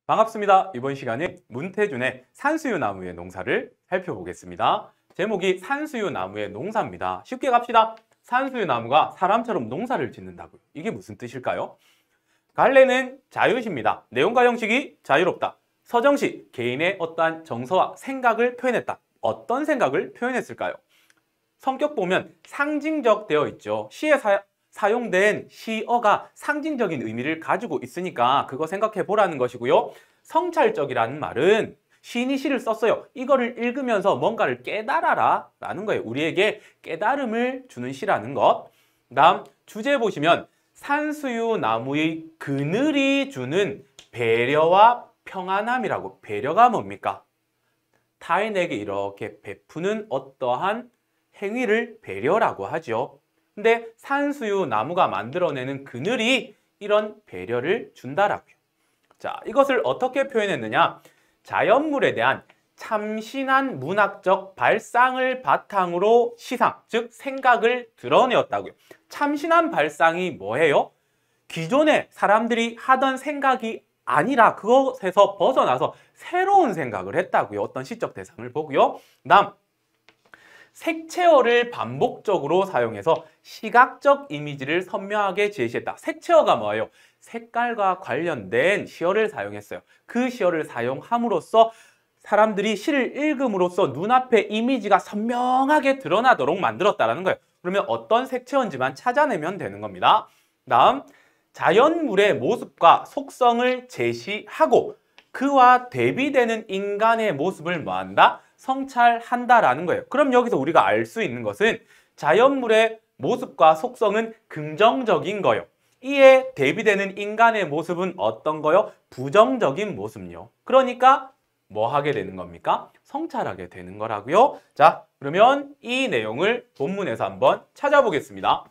반갑습니다. 이번 시간에 문태준의 산수유 나무의 농사를 살펴보겠습니다. 제목이 산수유 나무의 농사입니다. 쉽게 갑시다. 산수유 나무가 사람처럼 농사를 짓는다고요. 이게 무슨 뜻일까요? 갈래는 자유시입니다. 내용과 형식이 자유롭다. 서정시, 개인의 어떠한 정서와 생각을 표현했다. 어떤 생각을 표현했을까요? 성격 보면 상징적 되어 있죠. 시에 사용된 시어가 상징적인 의미를 가지고 있으니까 그거 생각해 보라는 것이고요. 성찰적이라는 말은 시인이 시를 썼어요. 이거를 읽으면서 뭔가를 깨달아라 라는 거예요. 우리에게 깨달음을 주는 시라는 것. 다음 주제 보시면 산수유 나무의 그늘이 주는 배려와 평안함이라고. 배려가 뭡니까? 타인에게 이렇게 베푸는 어떠한 행위를 배려라고 하죠. 근데 산수유 나무가 만들어내는 그늘이 이런 배려를 준다라고요. 자, 이것을 어떻게 표현했느냐? 자연물에 대한 참신한 문학적 발상을 바탕으로 시상, 즉 생각을 드러내었다고요. 참신한 발상이 뭐예요? 기존에 사람들이 하던 생각이 아니라 그것에서 벗어나서 새로운 생각을 했다고요. 어떤 시적 대상을 보고요. 다음, 색채어를 반복적으로 사용해서 시각적 이미지를 선명하게 제시했다. 색채어가 뭐예요? 색깔과 관련된 시어를 사용했어요. 그 시어를 사용함으로써 사람들이 시를 읽음으로써 눈앞에 이미지가 선명하게 드러나도록 만들었다는 거예요. 그러면 어떤 색채어인지만 찾아내면 되는 겁니다. 다음, 자연물의 모습과 속성을 제시하고 그와 대비되는 인간의 모습을 뭐한다? 성찰한다라는 거예요. 그럼 여기서 우리가 알 수 있는 것은 자연물의 모습과 속성은 긍정적인 거예요. 이에 대비되는 인간의 모습은 어떤 거요? 부정적인 모습요. 그러니까 뭐 하게 되는 겁니까? 성찰하게 되는 거라고요. 자, 그러면 이 내용을 본문에서 한번 찾아보겠습니다.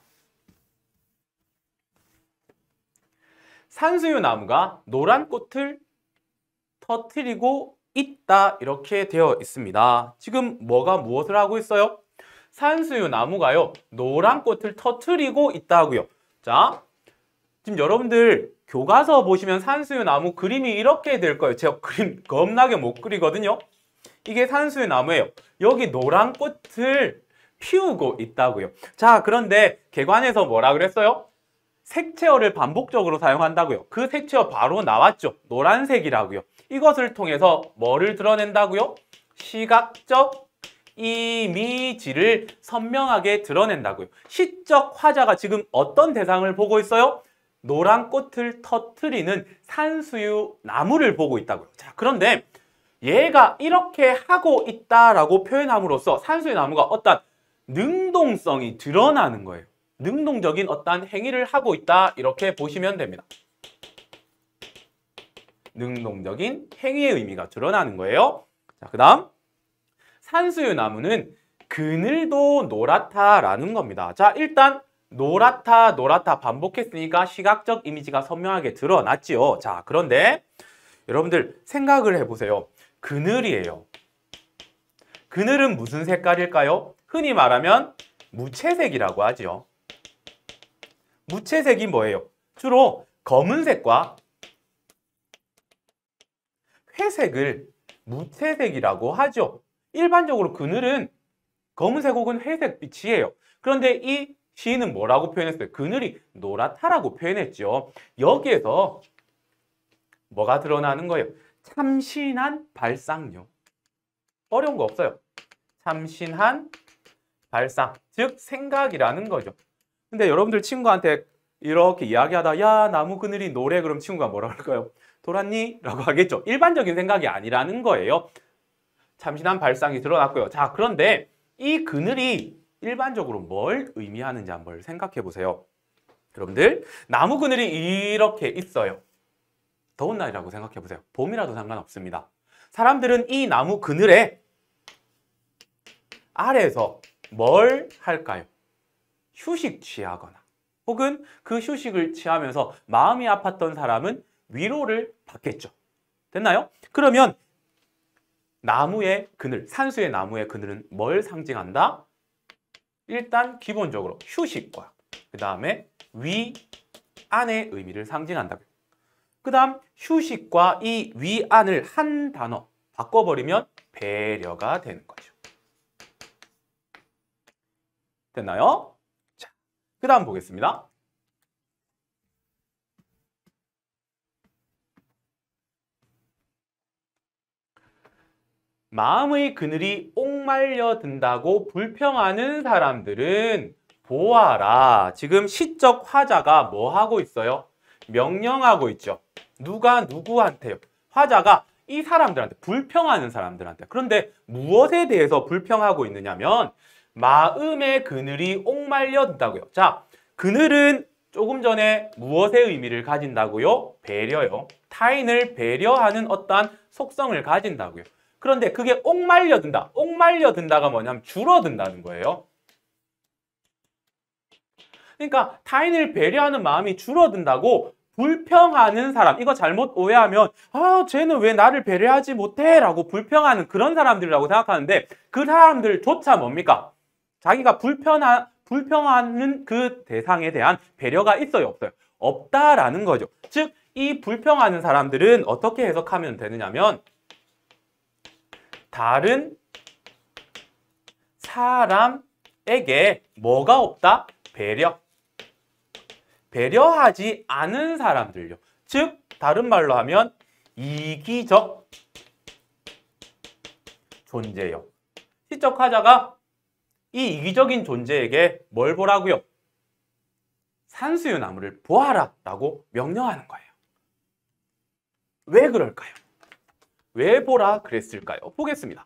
산수유 나무가 노란 꽃을 터뜨리고 있다 이렇게 되어 있습니다. 지금 뭐가 무엇을 하고 있어요? 산수유 나무가요 노란 꽃을 터뜨리고 있다고요. 자, 지금 여러분들 교과서 보시면 산수유 나무 그림이 이렇게 될 거예요. 제가 그림 겁나게 못 그리거든요. 이게 산수유 나무예요. 여기 노란 꽃을 피우고 있다고요. 자, 그런데 개관에서 뭐라 그랬어요? 색채어를 반복적으로 사용한다고요. 그 색채어 바로 나왔죠. 노란색이라고요. 이것을 통해서 뭐를 드러낸다고요? 시각적 이미지를 선명하게 드러낸다고요. 시적 화자가 지금 어떤 대상을 보고 있어요? 노란 꽃을 터뜨리는 산수유 나무를 보고 있다고요. 자, 그런데 얘가 이렇게 하고 있다라고 표현함으로써 산수유 나무가 어떤 능동성이 드러나는 거예요. 능동적인 어떠한 행위를 하고 있다 이렇게 보시면 됩니다. 능동적인 행위의 의미가 드러나는 거예요. 자, 그 다음 산수유 나무는 그늘도 노랗다라는 겁니다. 자, 일단 노랗다 반복했으니까 시각적 이미지가 선명하게 드러났지요. 자, 그런데 여러분들 생각을 해보세요. 그늘이에요. 그늘은 무슨 색깔일까요? 흔히 말하면 무채색이라고 하죠. 무채색이 뭐예요? 주로 검은색과 회색을 무채색이라고 하죠. 일반적으로 그늘은 검은색 혹은 회색 빛이에요. 그런데 이 시인은 뭐라고 표현했어요? 그늘이 노랗다라고 표현했죠. 여기에서 뭐가 드러나는 거예요? 참신한 발상력. 어려운 거 없어요. 참신한 발상, 즉 생각이라는 거죠. 근데 여러분들 친구한테 이렇게 이야기하다 야 나무 그늘이 노래 그럼 친구가 뭐라 할까요? 돌았니? 라고 하겠죠. 일반적인 생각이 아니라는 거예요. 참신한 발상이 드러났고요. 자, 그런데 이 그늘이 일반적으로 뭘 의미하는지 한번 생각해 보세요. 여러분들 나무 그늘이 이렇게 있어요. 더운 날이라고 생각해 보세요. 봄이라도 상관없습니다. 사람들은 이 나무 그늘에 아래에서 뭘 할까요? 휴식 취하거나 혹은 그 휴식을 취하면서 마음이 아팠던 사람은 위로를 받겠죠. 됐나요? 그러면 나무의 그늘, 산수의 나무의 그늘은 뭘 상징한다? 일단 기본적으로 휴식과 그 다음에 위, 안의 의미를 상징한다. 그 다음 휴식과 이 위안을 한 단어 바꿔버리면 배려가 되는 거죠. 됐나요? 자, 그 다음 보겠습니다. 마음의 그늘이 옥말려 든다고 불평하는 사람들은 보아라. 지금 시적 화자가 뭐 하고 있어요? 명령하고 있죠. 누가 누구한테요? 화자가 이 사람들한테, 불평하는 사람들한테. 그런데 무엇에 대해서 불평하고 있느냐면 마음의 그늘이 옥말려 든다고요. 자, 그늘은 조금 전에 무엇의 의미를 가진다고요? 배려요. 타인을 배려하는 어떠한 속성을 가진다고요. 그런데 그게 옥말려 든다. 옥말려 든다가 뭐냐면 줄어든다는 거예요. 그러니까 타인을 배려하는 마음이 줄어든다고 불평하는 사람, 이거 잘못 오해하면 쟤는 왜 나를 배려하지 못해? 라고 불평하는 그런 사람들이라고 생각하는데 그 사람들조차 뭡니까? 자기가 불평하는 그 대상에 대한 배려가 있어요, 없어요? 없다라는 거죠. 즉, 이 불평하는 사람들은 어떻게 해석하면 되느냐면 다른 사람에게 뭐가 없다? 배려. 배려하지 않은 사람들요. 즉, 다른 말로 하면 이기적 존재요. 시적 화자가 이 이기적인 존재에게 뭘 보라고요? 산수유 나무를 보아라 라고 명령하는 거예요. 왜 그럴까요? 왜 보라 그랬을까요? 보겠습니다.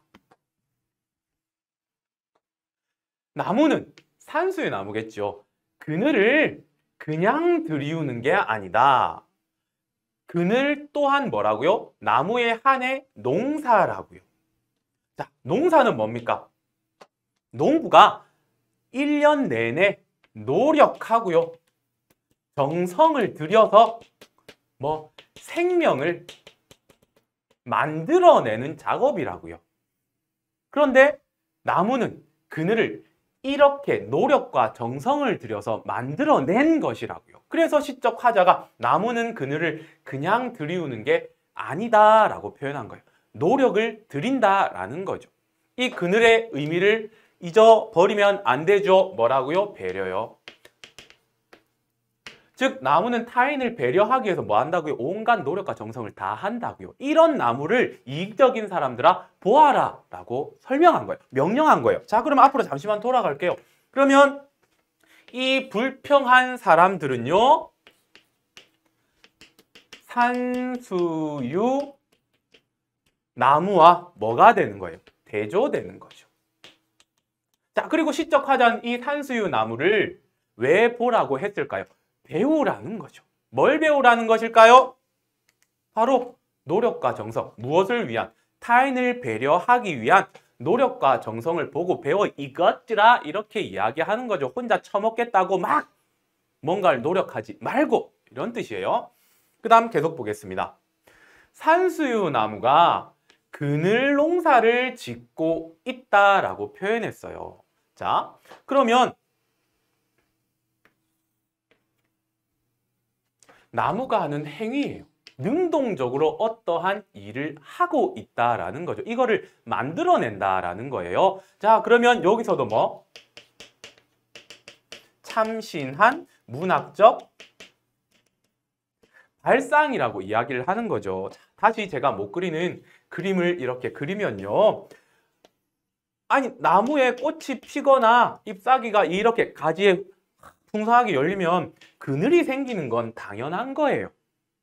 나무는 산수유 나무겠죠. 그늘을 그냥 들이우는 게 아니다. 그늘 또한 뭐라고요? 나무의 한해 농사라고요. 자, 농사는 뭡니까? 농부가 1년 내내 노력하고요. 정성을 들여서 생명을 만들어내는 작업이라고요. 그런데 나무는 그늘을 이렇게 노력과 정성을 들여서 만들어낸 것이라고요. 그래서 시적 화자가 나무는 그늘을 그냥 들이우는 게 아니다라고 표현한 거예요. 노력을 들인다라는 거죠. 이 그늘의 의미를 잊어버리면 안 되죠. 뭐라고요? 배려요. 즉, 나무는 타인을 배려하기 위해서 뭐 한다고요? 온갖 노력과 정성을 다 한다고요. 이런 나무를 이기적인 사람들아 보아라 라고 설명한 거예요. 명령한 거예요. 자, 그럼 앞으로 잠시만 돌아갈게요. 그러면 이 불평한 사람들은요, 산수유 나무와 뭐가 되는 거예요? 대조되는 거죠. 자, 그리고 시적 화자는 이 산수유 나무를 왜 보라고 했을까요? 배우라는 거죠. 뭘 배우라는 것일까요? 바로 노력과 정성. 무엇을 위한? 타인을 배려하기 위한 노력과 정성을 보고 배워 이것들아 이렇게 이야기하는 거죠. 혼자 처먹겠다고 막 뭔가를 노력하지 말고 이런 뜻이에요. 그 다음 계속 보겠습니다. 산수유 나무가 그늘 농사를 짓고 있다라고 표현했어요. 자, 그러면 나무가 하는 행위예요. 능동적으로 어떠한 일을 하고 있다라는 거죠. 이거를 만들어낸다라는 거예요. 자, 그러면 여기서도 뭐? 참신한 문학적 발상이라고 이야기를 하는 거죠. 자, 다시 제가 못 그리는 그림을 이렇게 그리면요. 아니, 나무에 꽃이 피거나 잎사귀가 이렇게 가지에 풍성하게 열리면 그늘이 생기는 건 당연한 거예요.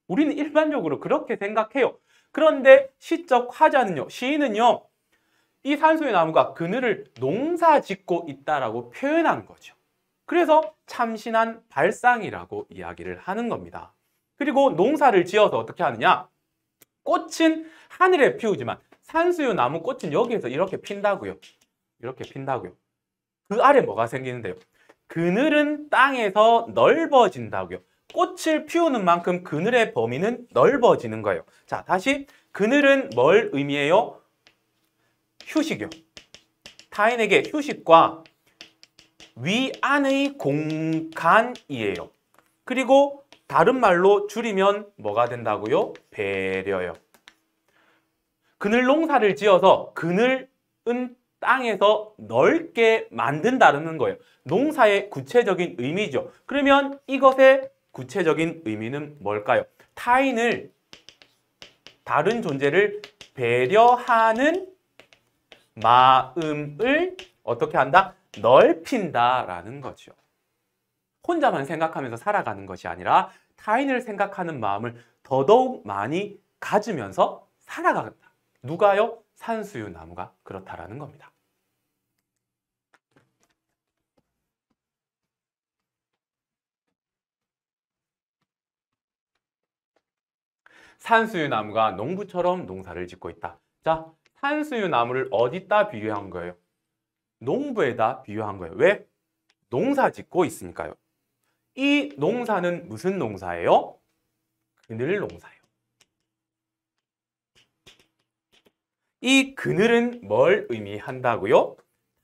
우리는 일반적으로 그렇게 생각해요. 그런데 시적 화자는요, 시인은요, 이 산수유 나무가 그늘을 농사 짓고 있다라고 표현한 거죠. 그래서 참신한 발상이라고 이야기를 하는 겁니다. 그리고 농사를 지어서 어떻게 하느냐? 꽃은 하늘에 피우지만 산수유 나무 꽃은 여기에서 이렇게 핀다고요. 이렇게 핀다고요. 그 아래 뭐가 생기는데요? 그늘은 땅에서 넓어진다고요. 꽃을 피우는 만큼 그늘의 범위는 넓어지는 거예요. 자, 다시 그늘은 뭘 의미해요? 휴식이요. 타인에게 휴식과 위안의 공간이에요. 그리고 다른 말로 줄이면 뭐가 된다고요? 배려요. 그늘 농사를 지어서 그늘은 땅에서 넓게 만든다는 거예요. 농사의 구체적인 의미죠. 그러면 이것의 구체적인 의미는 뭘까요? 타인을, 다른 존재를 배려하는 마음을 어떻게 한다? 넓힌다라는 거죠. 혼자만 생각하면서 살아가는 것이 아니라 타인을 생각하는 마음을 더더욱 많이 가지면서 살아간다. 누가요? 산수유 나무가 그렇다라는 겁니다. 산수유 나무가 농부처럼 농사를 짓고 있다. 자, 산수유 나무를 어디다 비유한 거예요? 농부에다 비유한 거예요. 왜? 농사 짓고 있으니까요. 이 농사는 무슨 농사예요? 그늘 농사예요. 이 그늘은 뭘 의미한다고요?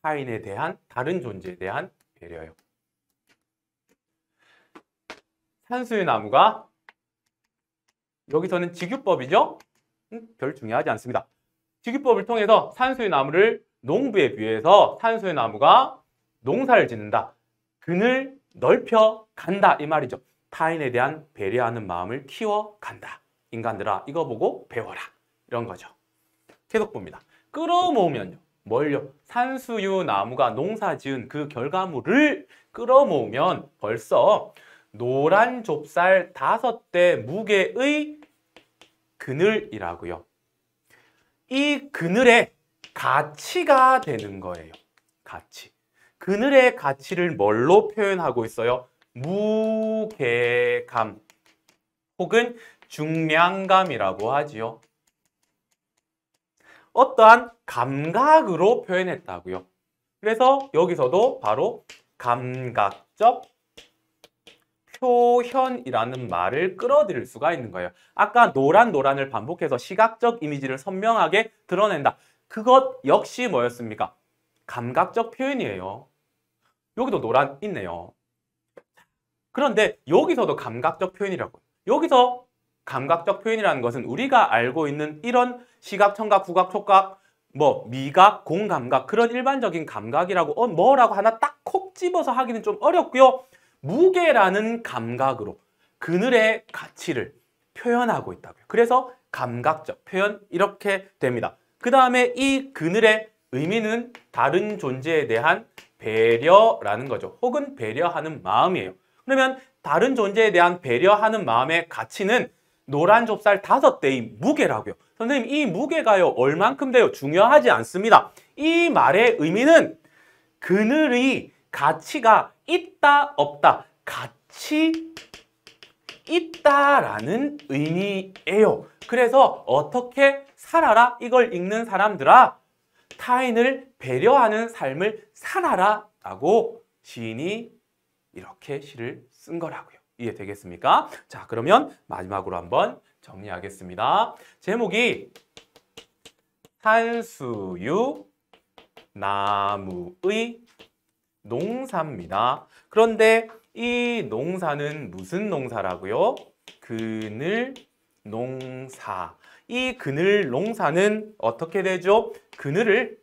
타인에 대한, 다른 존재에 대한 배려요. 산수유 나무가 여기서는 직유법이죠? 별 중요하지 않습니다. 직유법을 통해서 산수유 나무를 농부에 비유해서 산수유 나무가 농사를 짓는다. 그늘 넓혀 간다 이 말이죠. 타인에 대한 배려하는 마음을 키워 간다. 인간들아 이거 보고 배워라. 이런 거죠. 계속 봅니다. 끌어모으면요. 뭘요? 산수유 나무가 농사 지은 그 결과물을 끌어모으면 벌써 노란 좁쌀 5대 무게의 그늘이라고요. 이 그늘의 가치가 되는 거예요. 가치. 그늘의 가치를 뭘로 표현하고 있어요? 무게감 혹은 중량감이라고 하지요. 어떠한 감각으로 표현했다고요. 그래서 여기서도 바로 감각적 표현이라는 말을 끌어들일 수가 있는 거예요. 아까 노란을 반복해서 시각적 이미지를 선명하게 드러낸다. 그것 역시 뭐였습니까? 감각적 표현이에요. 여기도 노란 있네요. 그런데 여기서도 감각적 표현이라고. 여기서 감각적 표현이라는 것은 우리가 알고 있는 이런 시각, 청각, 후각, 촉각, 미각, 공감각 그런 일반적인 감각이라고 뭐라고 하나 딱 콕 집어서 하기는 좀 어렵고요. 무게라는 감각으로 그늘의 가치를 표현하고 있다고요. 그래서 감각적 표현 이렇게 됩니다. 그 다음에 이 그늘의 의미는 다른 존재에 대한 배려라는 거죠. 혹은 배려하는 마음이에요. 그러면 다른 존재에 대한 배려하는 마음의 가치는 노란 좁쌀 5대의 무게라고요. 선생님 이 무게가요 얼만큼 돼요? 중요하지 않습니다. 이 말의 의미는 그늘의 가치가 있다 없다 같이 있다라는 의미예요. 그래서 어떻게 살아라 이걸 읽는 사람들아 타인을 배려하는 삶을 살아라 라고 시인이 이렇게 시를 쓴 거라고요. 이해되겠습니까? 자, 그러면 마지막으로 한번 정리하겠습니다. 제목이 산수유 나무의 농사입니다. 그런데 이 농사는 무슨 농사라고요? 그늘 농사. 이 그늘 농사는 어떻게 되죠? 그늘을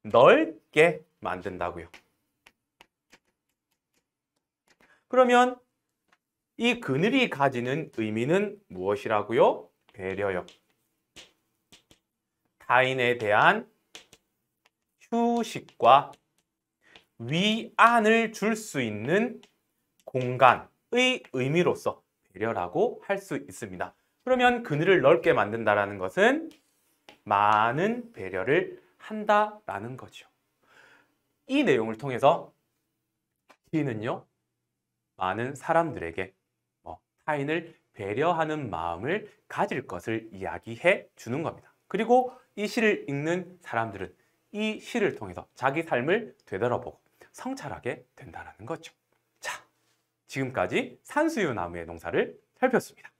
넓게 만든다고요. 그러면 이 그늘이 가지는 의미는 무엇이라고요? 배려요. 타인에 대한 휴식과 위안을 줄 수 있는 공간의 의미로서 배려라고 할 수 있습니다. 그러면 그늘을 넓게 만든다는 것은 많은 배려를 한다라는 거죠. 이 내용을 통해서 시인은요, 많은 사람들에게 타인을 배려하는 마음을 가질 것을 이야기해 주는 겁니다. 그리고 이 시를 읽는 사람들은 이 시를 통해서 자기 삶을 되돌아보고 성찰하게 된다는 거죠. 자, 지금까지 산수유 나무의 농사를 살폈습니다.